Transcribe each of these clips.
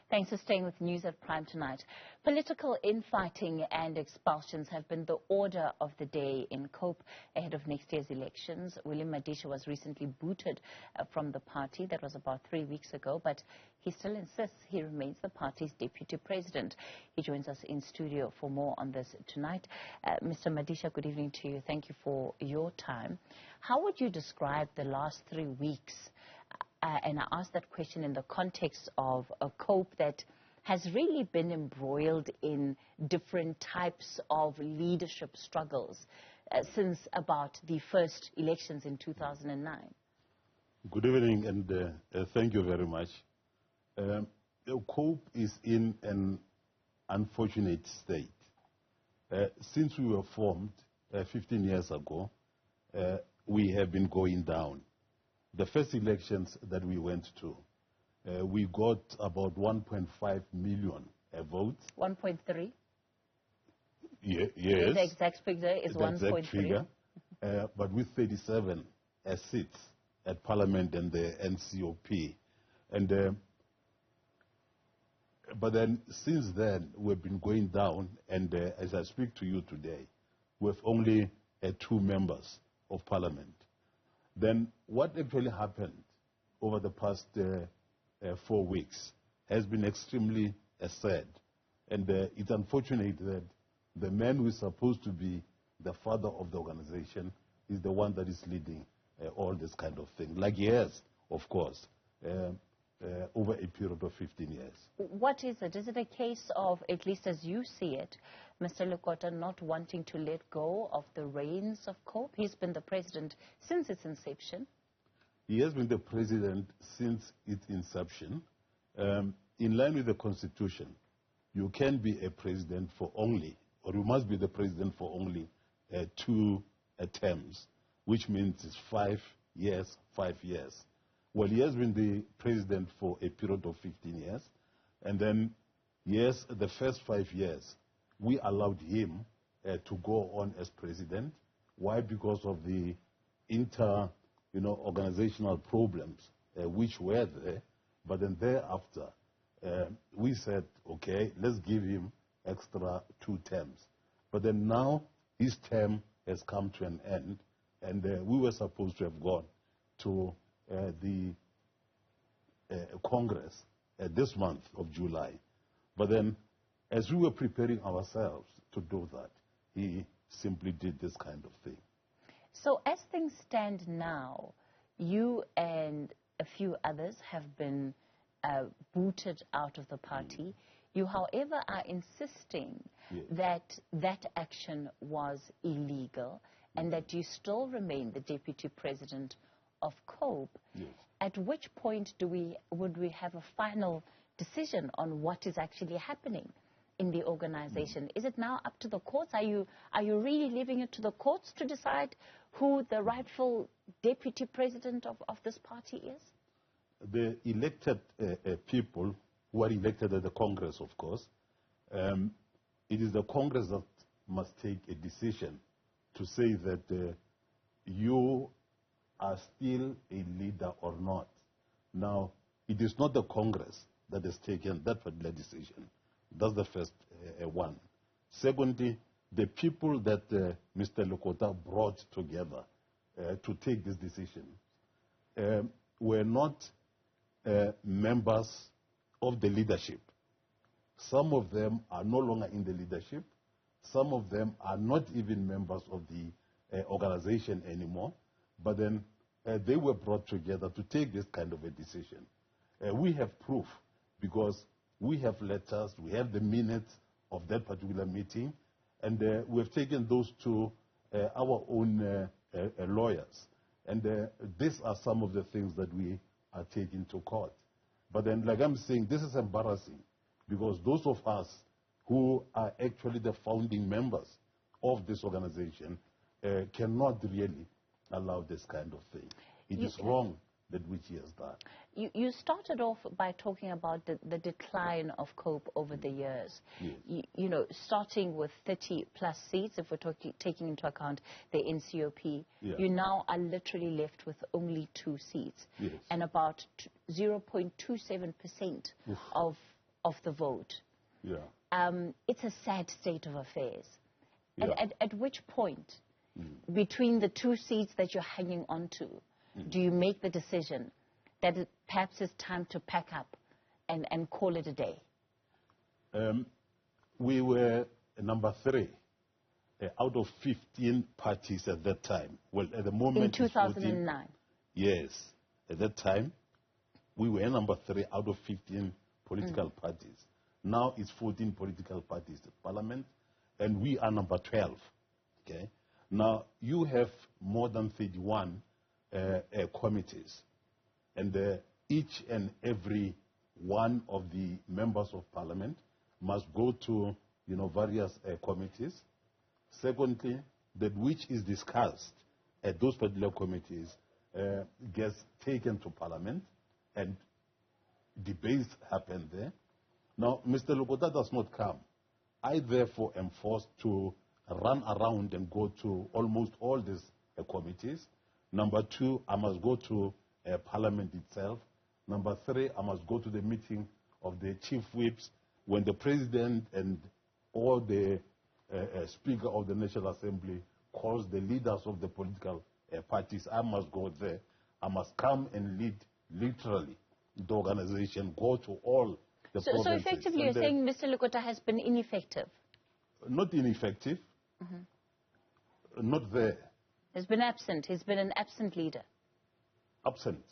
Thanks for staying with News at Prime tonight. Political infighting and expulsions have been the order of the day in Cope ahead of next year's elections. Willie Madisha was recently booted from the party. That was about 3 weeks ago, but he still insists he remains the party's deputy president. He joins us in studio for more on this tonight. Mr. Madisha, good evening to you. Thank you for your time. How would you describe the last 3 weeks? And I ask that question in the context of a Cope that has really been embroiled in different types of leadership struggles since about the first elections in 2009. Good evening, and thank you very much. Cope is in an unfortunate state. Since we were formed 15 years ago, we have been going down. The first elections that we went to, we got about 1.5 million votes. 1.3? Yes. The exact figure is 1.3. But with 37 seats at Parliament and the NCOP. And, but then, since then, we've been going down, and as I speak to you today, we have only 2 members of Parliament. Then what actually happened over the past 4 weeks has been extremely sad. And it's unfortunate that the man who is supposed to be the father of the organization is the one that is leading all this kind of thing. Like he has, of course, over a period of 15 years. What is it? Is it a case of, at least as you see it, Mr. Lekota not wanting to let go of the reins of Cope? He's been the president since its inception. He has been the president since its inception. In line with the Constitution, you can be a president for only, or you must be the president for only 2 terms, which means it's 5 years, 5 years. Well, he has been the president for a period of 15 years. And then, yes, the first 5 years, we allowed him to go on as president. Why? Because of the organizational problems which were there. But then thereafter, we said, okay, let's give him extra 2 terms. But then now, his term has come to an end, and we were supposed to have gone to the Congress this month of July. But then, as we were preparing ourselves to do that, he simply did this kind of thing. So as things stand now, you and a few others have been booted out of the party. You, however, are insisting that that action was illegal and that you still remain the deputy president of Cope. Yes. At which point would we have a final decision on what is actually happening in the organization? Is it now up to the courts? Are you really leaving it to the courts to decide who the rightful deputy president of this party is? The elected people who are elected at the Congress, of course, it is the Congress that must take a decision to say that you are still a leader or not. Now, it is not the Congress that has taken that particular decision. That's the first one. Secondly, the people that Mr. Lekota brought together to take this decision were not members of the leadership. Some of them are no longer in the leadership. Some of them are not even members of the organization anymore. But then they were brought together to take this kind of a decision. We have proof because we have letters, we have the minutes of that particular meeting, and we have taken those to our own lawyers. And these are some of the things that we are taking to court. But then, like I'm saying, this is embarrassing because those of us who are actually the founding members of this organization cannot really allow this kind of thing. It is wrong that which he has done. You started off by talking about the decline of Cope over the years. Yes. You know, starting with 30-plus seats, if we're taking into account the NCOP, you now are literally left with only 2 seats. Yes. And about 0.27% of of the vote. Yeah. It's a sad state of affairs. Yeah. At which point, between the two seats that you're hanging on to, do you make the decision that it perhaps it's time to pack up and call it a day? We were number 3 out of 15 parties at that time. Well, at the moment... In 2009? Yes. At that time, we were number 3 out of 15 political parties. Now it's 14 political parties in Parliament, and we are number 12. Okay? Now, you have more than 31 committees, and each and every one of the members of Parliament must go to, various committees. Secondly, that which is discussed at those particular committees gets taken to Parliament, and debates happen there. Now, Mr. Lokota does not come. I, therefore, am forced to run around and go to almost all these committees. Number 2, I must go to Parliament itself. Number 3, I must go to the meeting of the chief whips. When the president and all the Speaker of the National Assembly calls the leaders of the political parties, I must go there. I must come and lead, literally, the organization, go to all the provinces. So effectively, you're saying Mr. Lokota has been ineffective? Not ineffective. Not there. He's been absent. He's been an absent leader. Absent.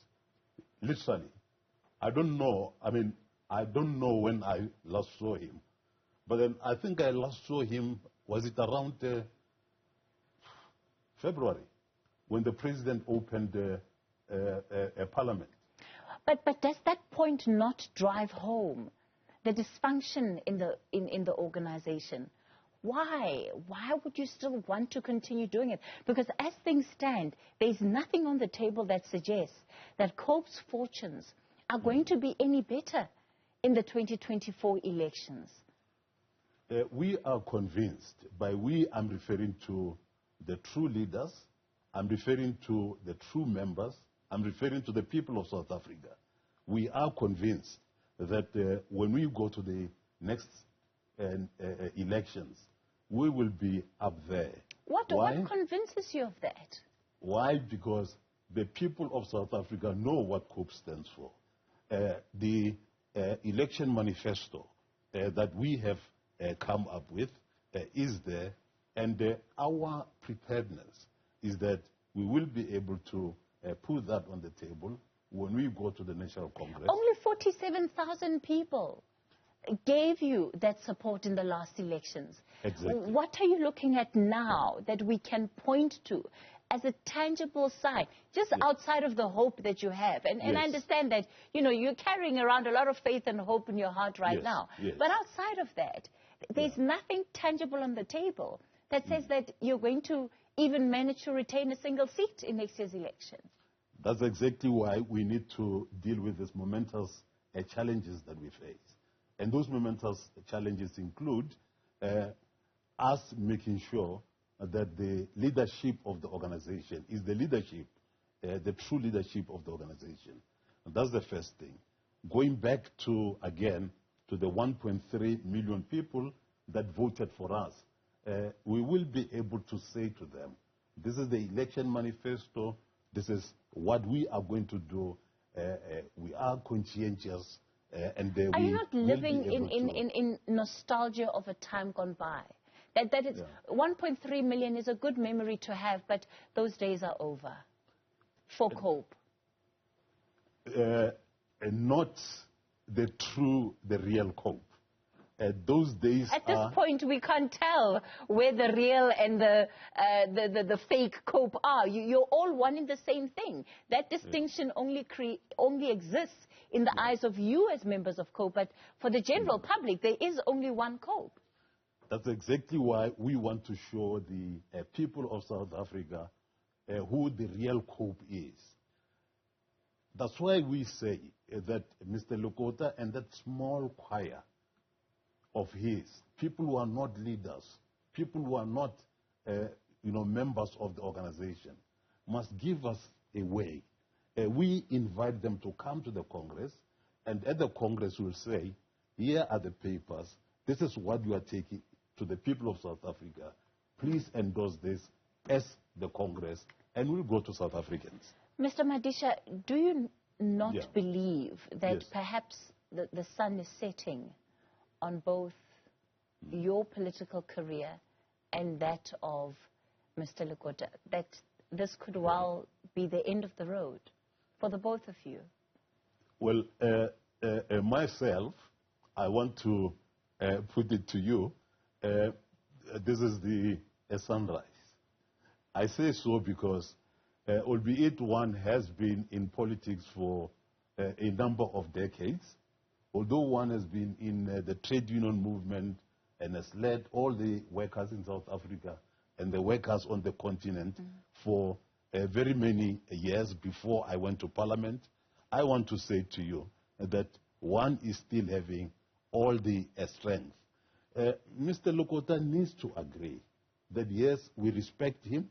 Literally. I don't know. I don't know when I last saw him. But then I think I last saw him, was it around February, when the president opened a Parliament. But does that point not drive home the dysfunction in the organization? Why? Why would you still want to continue doing it? Because as things stand, there's nothing on the table that suggests that COPE's fortunes are going to be any better in the 2024 elections. We are convinced. By we, I'm referring to the true leaders. I'm referring to the true members. I'm referring to the people of South Africa. We are convinced that when we go to the next elections, we will be up there. What convinces you of that? Why? Because the people of South Africa know what COPE stands for. The election manifesto that we have come up with is there, and our preparedness is that we will be able to put that on the table when we go to the National Congress. Only 47,000 people gave you that support in the last elections. Exactly. What are you looking at now that we can point to as a tangible sign, just outside of the hope that you have? And I understand that, you're carrying around a lot of faith and hope in your heart right now. Yes. But outside of that, there's nothing tangible on the table that says that you're going to even manage to retain a single seat in next year's election. That's exactly why we need to deal with these momentous challenges that we face. And those momentous challenges include us making sure that the leadership of the organization is the leadership, the true leadership of the organization. And that's the first thing. Going back to, again, to the 1.3 million people that voted for us, we will be able to say to them, this is the election manifesto, this is what we are going to do, we are conscientious, and are you not living in nostalgia of a time gone by? That it's 1.3 million is a good memory to have, but those days are over for COPE. Not the real COPE. Those days at this point, we can't tell where the real and the fake COPE are. You're all one in the same thing. That distinction only exists in the eyes of you as members of COPE, but for the general public, there is only one COPE. That's exactly why we want to show the people of South Africa who the real COPE is. That's why we say that Mr. Lokota and that small choir of his, people who are not leaders, people who are not members of the organization, must give us a way. We invite them to come to the Congress, and at the Congress we'll say, here are the papers. This is what you are taking to the people of South Africa. Please endorse this as the Congress, and we'll go to South Africans. Mr. Madisha, do you not believe that perhaps the sun is setting on both your political career and that of Mr. Lekota, that this could well be the end of the road for the both of you? Well, myself, I want to put it to you, this is the sunrise. I say so because, albeit one has been in politics for a number of decades, although one has been in the trade union movement and has led all the workers in South Africa and the workers on the continent for very many years before I went to Parliament, I want to say to you that one is still having all the strength. Mr. Lekota needs to agree that yes, we respect him.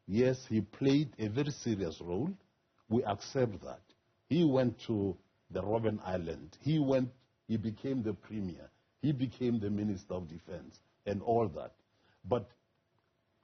Yes, he played a very serious role. We accept that. He went to the Robben Island. He became the premier. He became the Minister of Defense and all that. But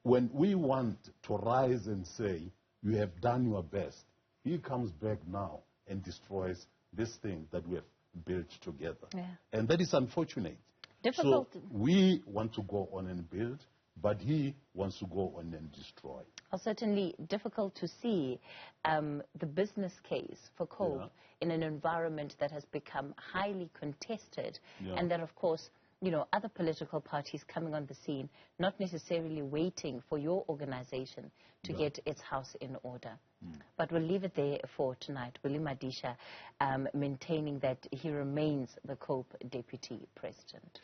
when we want to rise and say, you have done your best, he comes back now and destroys this thing that we have built together. Yeah. And that is unfortunate. Difficult. So we want to go on and build, but he wants to go on and destroy. Well, certainly difficult to see the business case for coal in an environment that has become highly contested, and that, of course, you know, other political parties coming on the scene, not necessarily waiting for your organization to get its house in order. But we'll leave it there for tonight. Willie Madisha maintaining that he remains the COPE Deputy President.